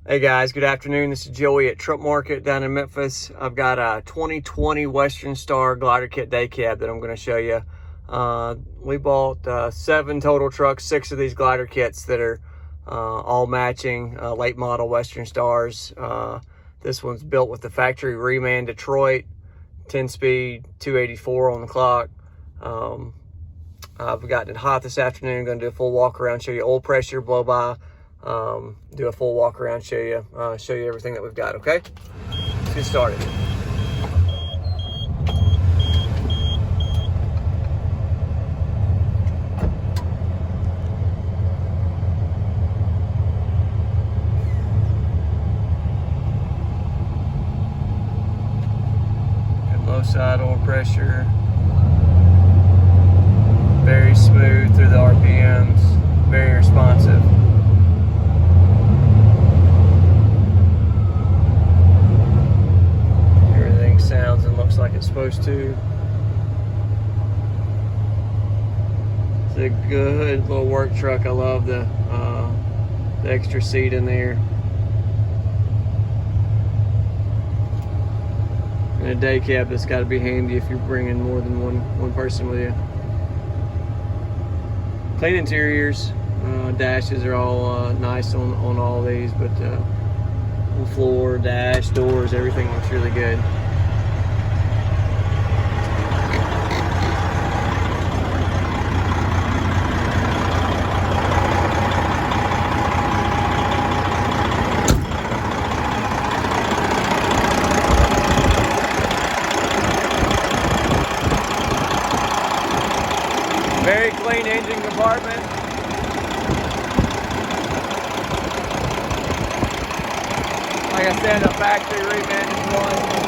Hey guys, good afternoon. This is Joey at Truck Market down in Memphis. I've got a 2020 Western Star glider kit day cab that I'm going to show you. We bought 7 total trucks, 6 of these glider kits that are all matching late model Western Stars. This one's built with the factory reman Detroit, 10-speed, 284 on the clock. I've gotten it hot this afternoon. I'm going to do a full walk around, show you oil pressure, blow by. Do a full walk around, show you everything that we've got. Okay, let's get started. Good low side oil pressure, very smooth through the RPMs, very responsive. Sounds and looks like it's supposed to. It's a good little work truck. I love the extra seat in there. And a day cab that's got to be handy if you're bringing more than one person with you. Clean interiors. Dashes are all nice on all these, but floor, dash, doors, everything looks really good. Very clean engine compartment. Like I said, a factory reman one.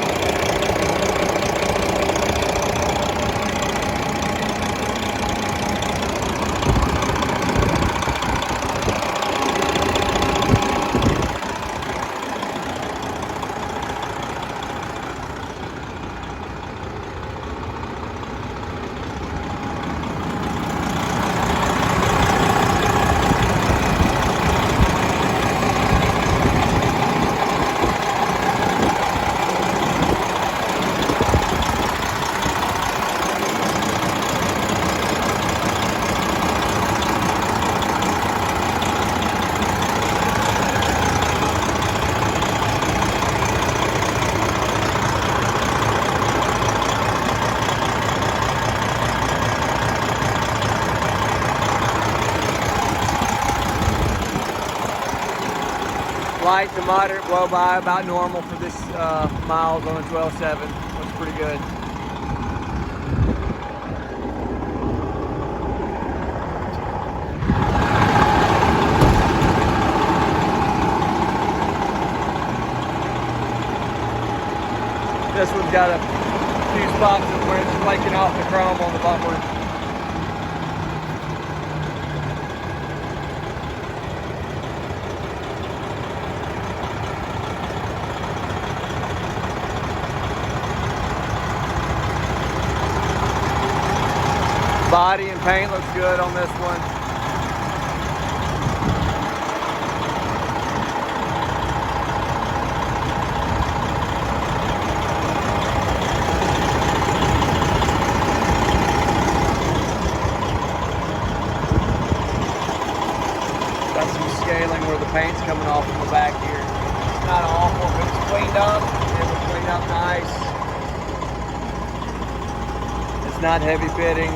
Light to moderate blow by, about normal for this miles on a 12.7. Looks pretty good. This one's got a few spots where it's flaking off the chrome on the bumper. Body and paint looks good on this one. Got some scaling where the paint's coming off in the back here. It's not awful, but it's cleaned up. It was cleaned up nice. It's not heavy fitting.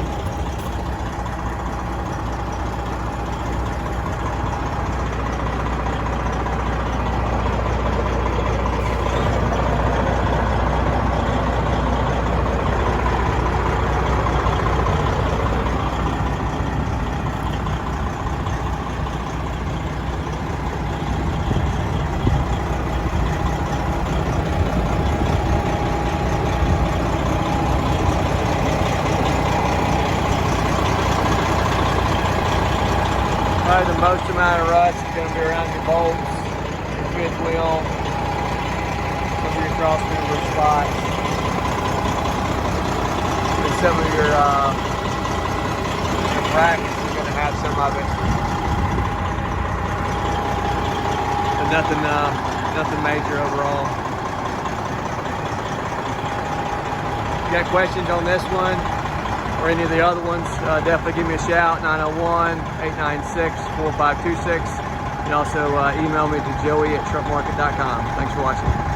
Probably the most amount of rust is going to be around your bolts, your fifth wheel, some of your crossmember spots, and some of your brackets are going to have some of it. The nothing major overall. If you got questions on this one or any of the other ones, definitely give me a shout, 901-896-4526. And also email me to joey@truckmarket.com. Thanks for watching.